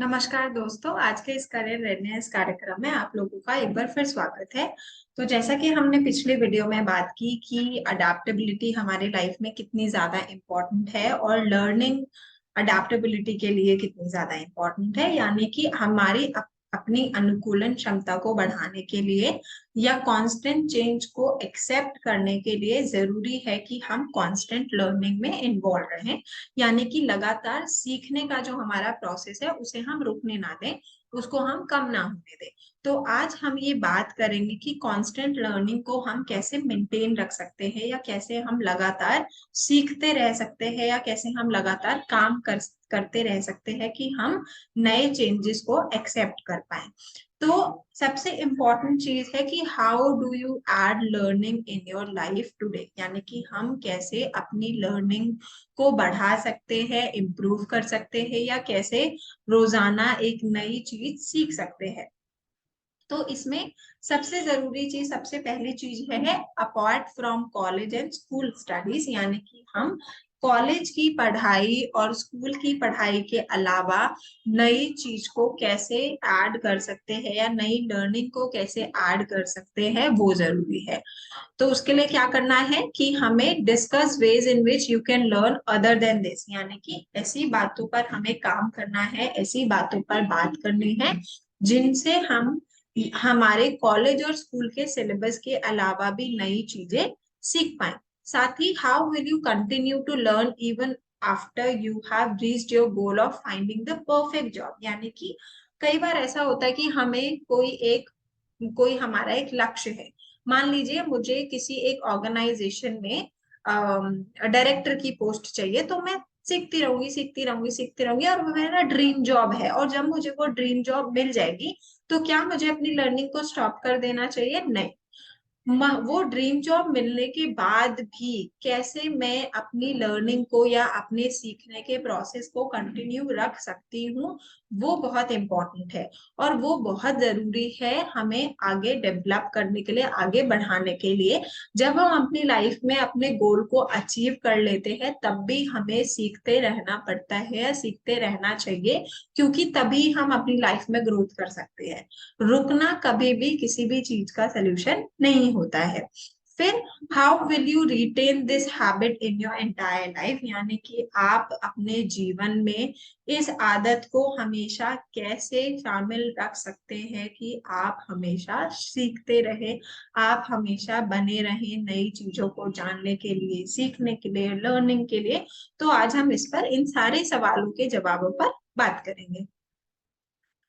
नमस्कार दोस्तों, आज के इस करियर रेडनेस कार्यक्रम में आप लोगों का एक बार फिर स्वागत है। तो जैसा कि हमने पिछले वीडियो में बात की कि अडेप्टेबिलिटी हमारे लाइफ में कितनी ज्यादा इम्पोर्टेंट है और लर्निंग अडेप्टेबिलिटी के लिए कितनी ज्यादा इम्पोर्टेंट है, यानी कि हमारी अपनी अनुकूलन क्षमता को बढ़ाने के लिए या कांस्टेंट चेंज को एक्सेप्ट करने के लिए जरूरी है कि हम कांस्टेंट लर्निंग में इन्वॉल्व रहें। यानी कि लगातार सीखने का जो हमारा प्रोसेस है उसे हम रुकने ना दें, उसको हम कम ना होने दें। तो आज हम ये बात करेंगे कि कांस्टेंट लर्निंग को हम कैसे मेंटेन रख सकते हैं, या कैसे हम लगातार सीखते रह सकते हैं, या कैसे हम लगातार काम करते रह सकते हैं कि हम नए चेंजेस को एक्सेप्ट कर पाए। तो सबसे इम्पोर्टेंट चीज है कि how do you add learning in your life today, यानी कि हम कैसे अपनी लर्निंग को बढ़ा सकते हैं, इम्प्रूव कर सकते हैं, या कैसे रोजाना एक नई चीज सीख सकते हैं। तो इसमें सबसे जरूरी चीज, सबसे पहली चीज है apart from college and school studies, यानी कि हम कॉलेज की पढ़ाई और स्कूल की पढ़ाई के अलावा नई चीज को कैसे ऐड कर सकते हैं या नई लर्निंग को कैसे ऐड कर सकते हैं, वो जरूरी है। तो उसके लिए क्या करना है कि हमें discuss ways in which you can learn other than this, यानी कि ऐसी बातों पर हमें काम करना है, ऐसी बातों पर बात करनी है जिनसे हम हमारे कॉलेज और स्कूल के सिलेबस के अलावा भी नई चीजें सीख पाए। साथ ही how will you continue to learn even after you have reached your goal of finding the perfect job, यानी कि कई बार ऐसा होता है कि हमें कोई हमारा एक लक्ष्य है। मान लीजिए मुझे किसी एक ऑर्गेनाइजेशन में डायरेक्टर की पोस्ट चाहिए, तो मैं सीखती रहूंगी सीखती रहूंगी सीखती रहूंगी, और वो मेरा ड्रीम जॉब है। और जब मुझे वो ड्रीम जॉब मिल जाएगी तो क्या मुझे अपनी लर्निंग को स्टॉप कर देना चाहिए? नहीं। वो ड्रीम जॉब मिलने के बाद भी कैसे मैं अपनी लर्निंग को या अपने सीखने के प्रोसेस को कंटिन्यू रख सकती हूँ, वो बहुत इम्पोर्टेंट है। और वो बहुत जरूरी है हमें आगे डेवलप करने के लिए, आगे बढ़ाने के लिए। जब हम अपनी लाइफ में अपने गोल को अचीव कर लेते हैं तब भी हमें सीखते रहना पड़ता है या सीखते रहना चाहिए, क्योंकि तभी हम अपनी लाइफ में ग्रोथ कर सकते हैं। रुकना कभी भी किसी भी चीज का सलूशन नहीं होता है। फिर how will you retain this habit in your entire life, यानी कि आप अपने जीवन में इस आदत को हमेशा कैसे शामिल रख सकते हैं कि आप हमेशा सीखते रहे, आप हमेशा बने रहे नई चीजों को जानने के लिए, सीखने के लिए, लर्निंग के लिए। तो आज हम इस पर, इन सारे सवालों के जवाबों पर बात करेंगे।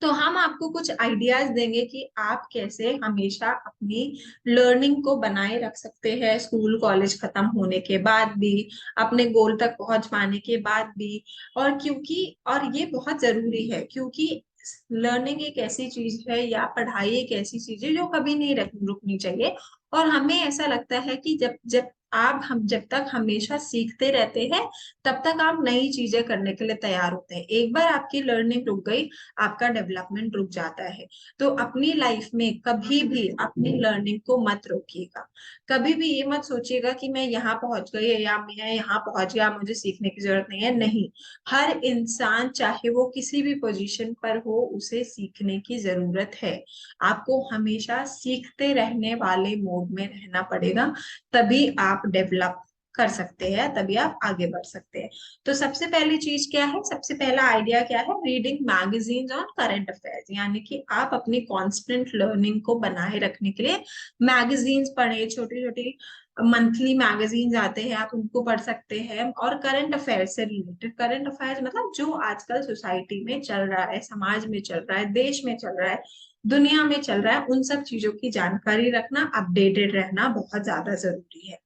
तो हम आपको कुछ आइडियाज देंगे कि आप कैसे हमेशा अपनी लर्निंग को बनाए रख सकते हैं, स्कूल कॉलेज खत्म होने के बाद भी, अपने गोल तक पहुंच पाने के बाद भी। और ये बहुत जरूरी है, क्योंकि लर्निंग एक ऐसी चीज है या पढ़ाई एक ऐसी चीज है जो कभी नहीं रुकनी चाहिए। और हमें ऐसा लगता है कि जब जब हम जब तक हमेशा सीखते रहते हैं तब तक आप नई चीजें करने के लिए तैयार होते हैं। एक बार आपकी लर्निंग रुक गई, आपका डेवलपमेंट रुक जाता है। तो अपनी लाइफ में कभी भी अपनी लर्निंग को मत रोकिएगा। कभी भी ये मत सोचिएगा कि मैं यहाँ पहुंच गई या मैं यहाँ पहुंच गया, मुझे सीखने की जरूरत नहीं है। नहीं, हर इंसान चाहे वो किसी भी पोजीशन पर हो, उसे सीखने की जरूरत है। आपको हमेशा सीखते रहने वाले मोड में रहना पड़ेगा, तभी आप डेवलप कर सकते हैं, तभी आप आगे बढ़ सकते हैं। तो सबसे पहली चीज क्या है, सबसे पहला आइडिया क्या है? Reading magazines on current affairs, यानी कि आप अपनी कांस्टेंट लर्निंग को बनाए रखने के लिए मैगजीन्स पढ़े। छोटी छोटी मंथली मैगजीन्स आते हैं, आप उनको पढ़ सकते हैं। और करंट अफेयर से रिलेटेड, करंट अफेयर्स मतलब जो आजकल सोसाइटी में चल रहा है, समाज में चल रहा है, देश में चल रहा है, दुनिया में चल रहा है, उन सब चीजों की जानकारी रखना, अपडेटेड रहना बहुत ज्यादा जरूरी है।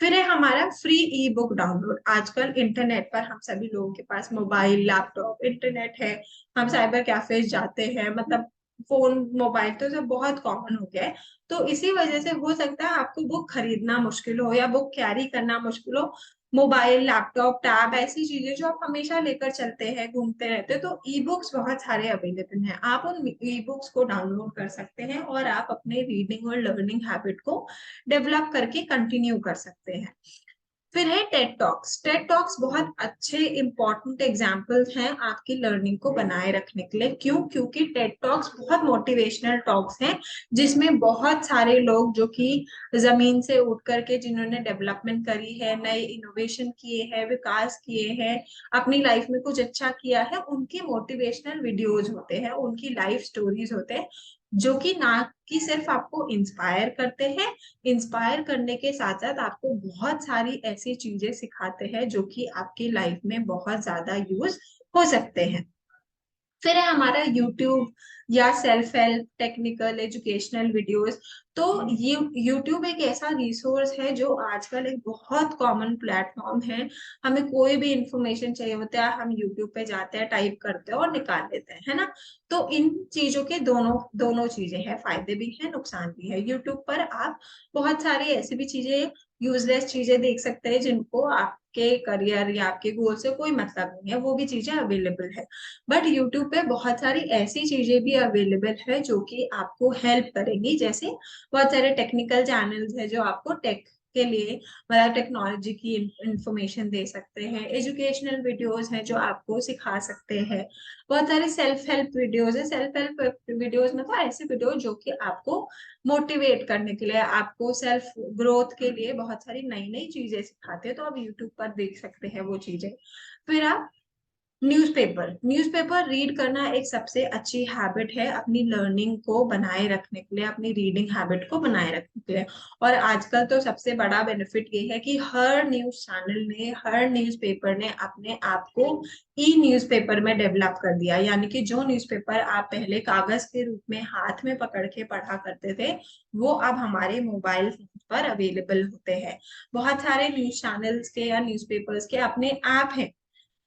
फिर है हमारा फ्री ई बुक डाउनलोड। आजकल इंटरनेट पर हम सभी लोगों के पास मोबाइल, लैपटॉप, इंटरनेट है। हम साइबर कैफे जाते हैं, मतलब फोन, मोबाइल तो सब बहुत कॉमन हो गया है। तो इसी वजह से हो सकता है आपको बुक खरीदना मुश्किल हो या बुक कैरी करना मुश्किल हो। मोबाइल, लैपटॉप, टैब ऐसी चीजें जो आप हमेशा लेकर चलते हैं, घूमते रहते हैं, तो ई बुक्स बहुत सारे अवेलेबल हैं। आप उन ई बुक्स को डाउनलोड कर सकते हैं और आप अपने रीडिंग और लर्निंग हैबिट को डेवलप करके कंटिन्यू कर सकते हैं। फिर है टेड टॉक्स। टेड टॉक्स बहुत अच्छे इंपॉर्टेंट एग्जाम्पल्स हैं आपकी लर्निंग को बनाए रखने के लिए। क्यों? क्योंकि टेड टॉक्स बहुत मोटिवेशनल टॉक्स हैं, जिसमें बहुत सारे लोग जो कि जमीन से उठ करके जिन्होंने डेवलपमेंट करी है, नए इनोवेशन किए हैं, विकास किए हैं, अपनी लाइफ में कुछ अच्छा किया है, उनके मोटिवेशनल वीडियोज होते हैं, उनकी लाइफ स्टोरीज होते हैं, जो कि ना कि सिर्फ आपको इंस्पायर करते हैं, इंस्पायर करने के साथ साथ आपको बहुत सारी ऐसी चीजें सिखाते हैं जो कि आपकी लाइफ में बहुत ज्यादा यूज हो सकते हैं। फिर है हमारा यूट्यूब या self help, technical, educational videos. तो ये यूट्यूब एक ऐसा रिसोर्स है जो आजकल एक बहुत कॉमन प्लेटफॉर्म है। हमें कोई भी इंफॉर्मेशन चाहिए होता है, हम यूट्यूब पे जाते हैं, टाइप करते हैं और निकाल लेते हैं, है ना। तो इन चीजों के दोनों दोनों चीजें हैं, फायदे भी हैं, नुकसान भी है। यूट्यूब पर आप बहुत सारी ऐसी भी चीजें, यूजलेस चीजें देख सकते हैं जिनको आपके करियर या आपके गोल से कोई मतलब नहीं है, वो भी चीजें अवेलेबल है। बट यूट्यूब पे बहुत सारी ऐसी चीजें भी अवेलेबल है जो कि आपको हेल्प करेंगी। जैसे बहुत सारे टेक्निकल चैनल्स है जो आपको टेक के लिए, मतलब टेक्नोलॉजी की इंफॉर्मेशन दे सकते हैं। एजुकेशनल वीडियोस हैं जो आपको सिखा सकते हैं। बहुत सारे सेल्फ हेल्प वीडियोस है। सेल्फ हेल्प वीडियोस मतलब ऐसे वीडियो जो कि आपको मोटिवेट करने के लिए, आपको सेल्फ ग्रोथ के लिए बहुत सारी नई नई चीजें सिखाते हैं, तो आप यूट्यूब पर देख सकते हैं वो चीजें। फिर आप न्यूज़पेपर, न्यूज़पेपर रीड करना एक सबसे अच्छी हैबिट है अपनी लर्निंग को बनाए रखने के लिए, अपनी रीडिंग हैबिट को बनाए रखने के लिए। और आजकल तो सबसे बड़ा बेनिफिट ये है कि हर न्यूज चैनल ने, हर न्यूज़पेपर ने अपने आप को ई न्यूज़पेपर में डेवलप कर दिया। यानी कि जो न्यूज़पेपर आप पहले कागज के रूप में हाथ में पकड़ के पढ़ा करते थे, वो अब हमारे मोबाइल फोन पर अवेलेबल होते हैं। बहुत सारे न्यूज चैनल्स के या न्यूज़पेपर्स के अपने ऐप हैं।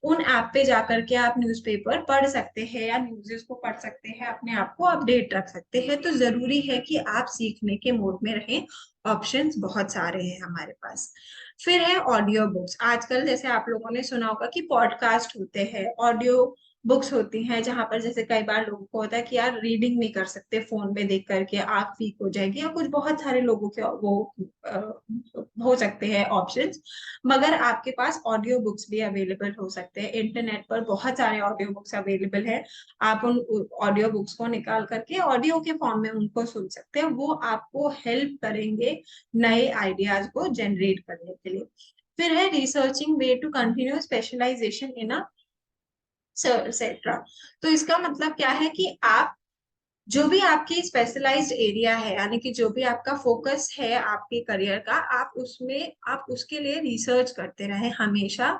उन ऐप पे जाकर के आप न्यूज़पेपर पढ़ सकते हैं या न्यूज़ेस को पढ़ सकते हैं, अपने आप को अपडेट रख सकते हैं। तो जरूरी है कि आप सीखने के मोड में रहें। ऑप्शंस बहुत सारे हैं हमारे पास। फिर है ऑडियो बुक्स। आजकल जैसे आप लोगों ने सुना होगा कि पॉडकास्ट होते हैं, ऑडियो बुक्स होती हैं, जहां पर जैसे कई बार लोगों को होता है कि यार रीडिंग नहीं कर सकते, फोन में देख करके आंख वीक हो जाएगी, या कुछ बहुत सारे लोगों के वो हो सकते हैं ऑप्शंस। मगर आपके पास ऑडियो बुक्स भी अवेलेबल हो सकते हैं। इंटरनेट पर बहुत सारे ऑडियो बुक्स अवेलेबल है। आप उन ऑडियो बुक्स को निकाल करके ऑडियो के फॉर्म में उनको सुन सकते हैं। वो आपको हेल्प करेंगे नए आइडियाज को जनरेट करने के लिए। फिर है researching ways to continue specialization in etcetera. तो इसका मतलब क्या है कि आप जो भी आपकी स्पेशलाइज्ड एरिया है, यानी कि जो भी आपका फोकस है आपके करियर का, आप उसमें आप उसके लिए रिसर्च करते रहे, हमेशा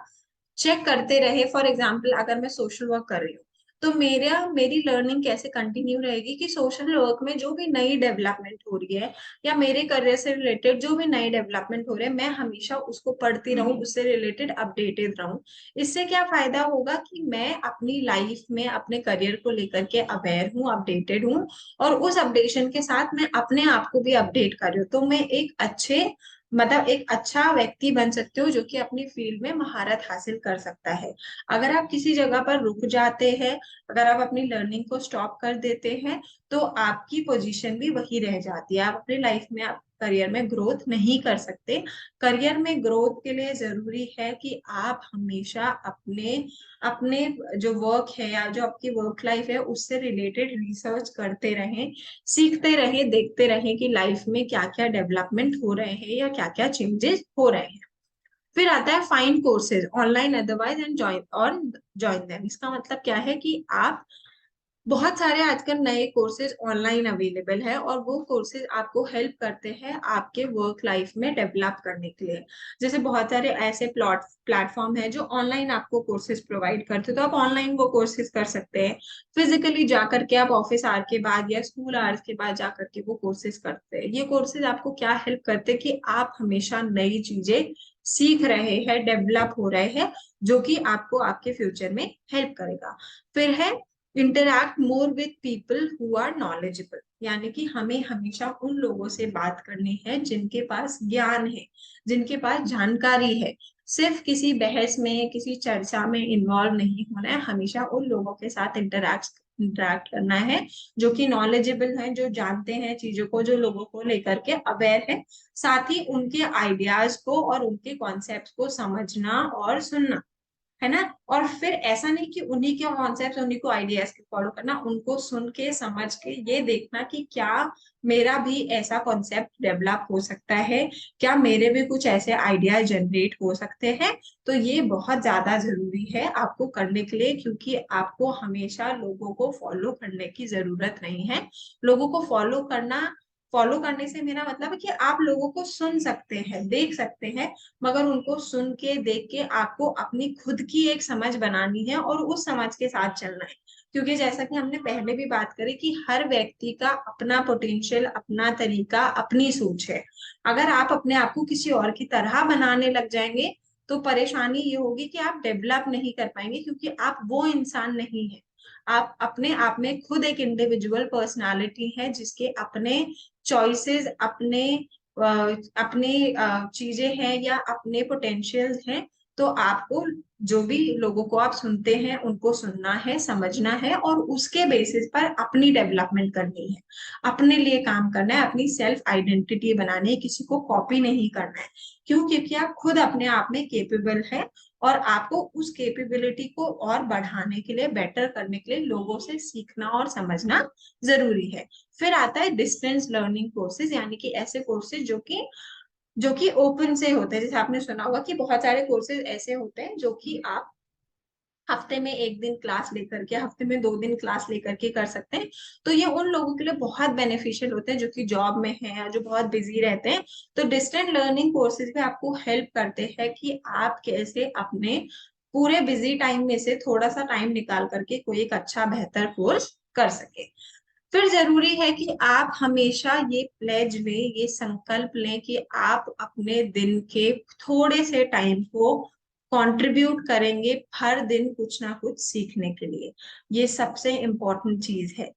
चेक करते रहे। फॉर एग्जाम्पल अगर मैं सोशल वर्क कर रही हूँ, तो मेरी लर्निंग कैसे कंटिन्यू रहेगी कि सोशल वर्क में जो भी नई डेवलपमेंट हो रही है या मेरे करियर से रिलेटेड जो भी नई डेवलपमेंट हो रहे हैं, मैं हमेशा उसको पढ़ती रहूं, उससे रिलेटेड अपडेटेड रहूं। इससे क्या फायदा होगा कि मैं अपनी लाइफ में अपने करियर को लेकर के अवेयर हूँ, अपडेटेड हूँ, और उस अपडेशन के साथ मैं अपने आप को भी अपडेट कर रही हूँ। तो मैं एक अच्छे, मतलब एक अच्छा व्यक्ति बन सकते हो जो कि अपनी फील्ड में महारत हासिल कर सकता है। अगर आप किसी जगह पर रुक जाते हैं, अगर आप अपनी लर्निंग को स्टॉप कर देते हैं, तो आपकी पोजीशन भी वही रह जाती है। आप अपनी लाइफ में, आप करियर में ग्रोथ नहीं कर सकते। करियर में ग्रोथ के लिए जरूरी है कि आप हमेशा अपने अपने जो वर्क है या जो आपकी वर्क लाइफ है उससे रिलेटेड रिसर्च करते रहें, सीखते रहें, देखते रहें कि लाइफ में क्या क्या डेवलपमेंट हो रहे हैं या क्या क्या चेंजेस हो रहे हैं। फिर आता है find courses online otherwise and join them. इसका मतलब क्या है कि आप, बहुत सारे आजकल नए कोर्सेज ऑनलाइन अवेलेबल है और वो कोर्सेज आपको हेल्प करते हैं आपके वर्क लाइफ में डेवलप करने के लिए। जैसे बहुत सारे ऐसे प्लेटफॉर्म है जो ऑनलाइन आपको कोर्सेज प्रोवाइड करते हैं, तो आप ऑनलाइन वो कोर्सेज कर सकते हैं। फिजिकली जाकर के आप ऑफिस आवर के बाद या स्कूल आवर्स के बाद जाकर के वो कोर्सेज करते हैं। ये कोर्सेज आपको क्या हेल्प करते हैं कि आप हमेशा नई चीजें सीख रहे हैं, डेवलप हो रहे हैं, जो कि आपको आपके फ्यूचर में हेल्प करेगा। फिर है interact more with people who are knowledgeable. यानी कि हमें हमेशा उन लोगों से बात करनी है जिनके पास ज्ञान है, जिनके पास जानकारी है। सिर्फ किसी बहस में, किसी चर्चा में इन्वॉल्व नहीं होना है, हमेशा उन लोगों के साथ इंटरैक्ट इंटरेक्ट करना है, जो कि नॉलेजेबल है, जो जानते हैं चीजों को, जो लोगों को लेकर के अवेयर है, साथ ही उनके आइडियाज को और उनके कॉन्सेप्ट को समझना और सुनना, है ना। और फिर ऐसा नहीं कि उन्हीं के कॉन्सेप्ट, उन्हीं को आइडियाज के फॉलो करना, उनको सुन के समझ के ये देखना कि क्या मेरा भी ऐसा कॉन्सेप्ट डेवलप हो सकता है, क्या मेरे भी कुछ ऐसे आइडिया जनरेट हो सकते हैं। तो ये बहुत ज्यादा जरूरी है आपको करने के लिए, क्योंकि आपको हमेशा लोगों को फॉलो करने की जरूरत नहीं है। लोगों को फॉलो करने से मेरा मतलब है कि आप लोगों को सुन सकते हैं, देख सकते हैं, मगर उनको सुन के देख के आपको अपनी खुद की एक समझ बनानी है और उस समझ के साथ चलना है। क्योंकि जैसा कि हमने पहले भी बात करी कि हर व्यक्ति का अपना पोटेंशियल, अपना तरीका, अपनी सोच है। अगर आप अपने आप को किसी और की तरह बनाने लग जाएंगे तो परेशानी ये होगी कि आप डेवलप नहीं कर पाएंगे, क्योंकि आप वो इंसान नहीं है। आप अपने आप में खुद एक इंडिविजुअल पर्सनालिटी है, जिसके अपने चॉइसेस, अपने चीजें हैं या अपने पोटेंशियल हैं। तो आपको जो भी लोगों को आप सुनते हैं उनको सुनना है, समझना है और उसके बेसिस पर अपनी डेवलपमेंट करनी है, अपने लिए काम करना है, अपनी सेल्फ आइडेंटिटी बनानी है, किसी को कॉपी नहीं करना है। क्यों? क्योंकि आप खुद अपने आप में केपेबल है और आपको उस केपेबिलिटी को और बढ़ाने के लिए, बेटर करने के लिए लोगों से सीखना और समझना जरूरी है। फिर आता है डिस्टेंस लर्निंग कोर्सेज, यानी कि ऐसे कोर्सेज जो कि ओपन से होते हैं। जैसे आपने सुना होगा कि बहुत सारे कोर्सेज ऐसे होते हैं जो कि आप हफ्ते में एक दिन क्लास लेकर के, हफ्ते में 2 दिन क्लास लेकर के कर सकते हैं। तो ये उन लोगों के लिए बहुत बेनिफिशियल होते हैं जो कि जॉब में हैं या जो बहुत बिजी रहते हैं। तो डिस्टेंट लर्निंग कोर्सेज भी आपको हेल्प करते हैं कि आप कैसे अपने पूरे बिजी टाइम में से थोड़ा सा टाइम निकाल करके कोई एक अच्छा बेहतर कोर्स कर सके। फिर जरूरी है कि आप हमेशा ये प्लेज लें, ये संकल्प लें कि आप अपने दिन के थोड़े से टाइम को कंट्रीब्यूट करेंगे हर दिन कुछ ना कुछ सीखने के लिए। ये सबसे इम्पोर्टेंट चीज है।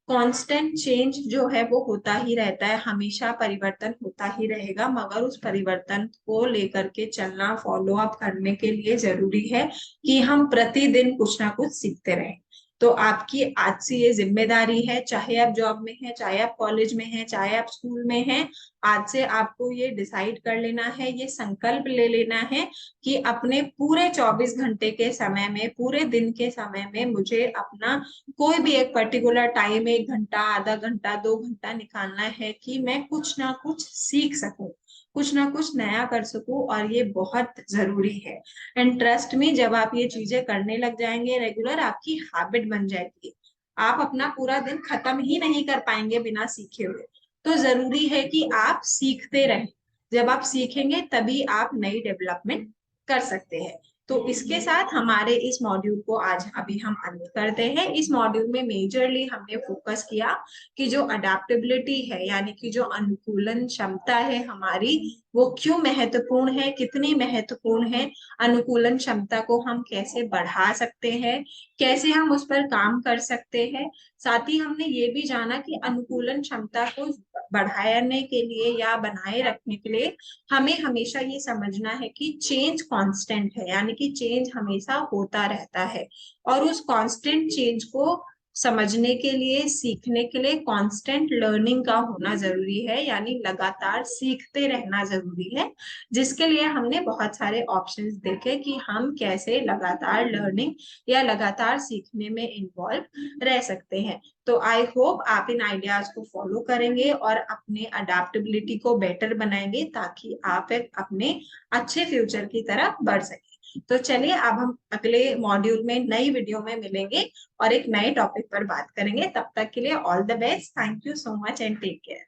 कांस्टेंट चेंज जो है वो होता ही रहता है, हमेशा परिवर्तन होता ही रहेगा, मगर उस परिवर्तन को लेकर के चलना, फॉलो अप करने के लिए जरूरी है कि हम प्रतिदिन कुछ ना कुछ सीखते रहें। तो आपकी आज से ये जिम्मेदारी है, चाहे आप जॉब में हैं, चाहे आप कॉलेज में हैं, चाहे आप स्कूल में हैं। आज से आपको ये डिसाइड कर लेना है, ये संकल्प ले लेना है कि अपने पूरे 24 घंटे के समय में, पूरे दिन के समय में मुझे अपना कोई भी एक पर्टिकुलर टाइम, 1 घंटा, आधा घंटा, 2 घंटा निकालना है कि मैं कुछ ना कुछ सीख सकूं, कुछ ना कुछ नया कर सकूं। और ये बहुत जरूरी है। एंड ट्रस्ट में, जब आप ये चीजें करने लग जाएंगे रेगुलर, आपकी हैबिट बन जाएगी। आप अपना पूरा दिन खत्म ही नहीं कर पाएंगे बिना सीखे हुए। तो जरूरी है कि आप सीखते रहें। जब आप सीखेंगे तभी आप नई डेवलपमेंट कर सकते हैं। तो इसके साथ हमारे इस मॉड्यूल को आज अभी हम अंत करते हैं। इस मॉड्यूल में मेजरली हमने फोकस किया कि जो अडेप्टेबिलिटी है, यानी कि जो अनुकूलन क्षमता है हमारी, वो क्यों महत्वपूर्ण है, कितनी महत्वपूर्ण है। अनुकूलन क्षमता को हम कैसे बढ़ा सकते हैं, कैसे हम उस पर काम कर सकते हैं। साथ ही हमने ये भी जाना कि अनुकूलन क्षमता को बढ़ाने के लिए या बनाए रखने के लिए हमें हमेशा ये समझना है कि चेंज कांस्टेंट है, यानी कि चेंज हमेशा होता रहता है। और उस कांस्टेंट चेंज को समझने के लिए, सीखने के लिए कांस्टेंट लर्निंग का होना जरूरी है, यानी लगातार सीखते रहना जरूरी है। जिसके लिए हमने बहुत सारे ऑप्शंस देखे कि हम कैसे लगातार लर्निंग या लगातार सीखने में इन्वॉल्व रह सकते हैं। तो आई होप आप इन आइडियाज को फॉलो करेंगे और अपने अडेप्टेबिलिटी को बेटर बनाएंगे, ताकि आप एक अपने अच्छे फ्यूचर की तरफ बढ़ सके। तो चलिए, अब हम अगले मॉड्यूल में नई वीडियो में मिलेंगे और एक नए टॉपिक पर बात करेंगे। तब तक के लिए all the best, thank you so much and take care.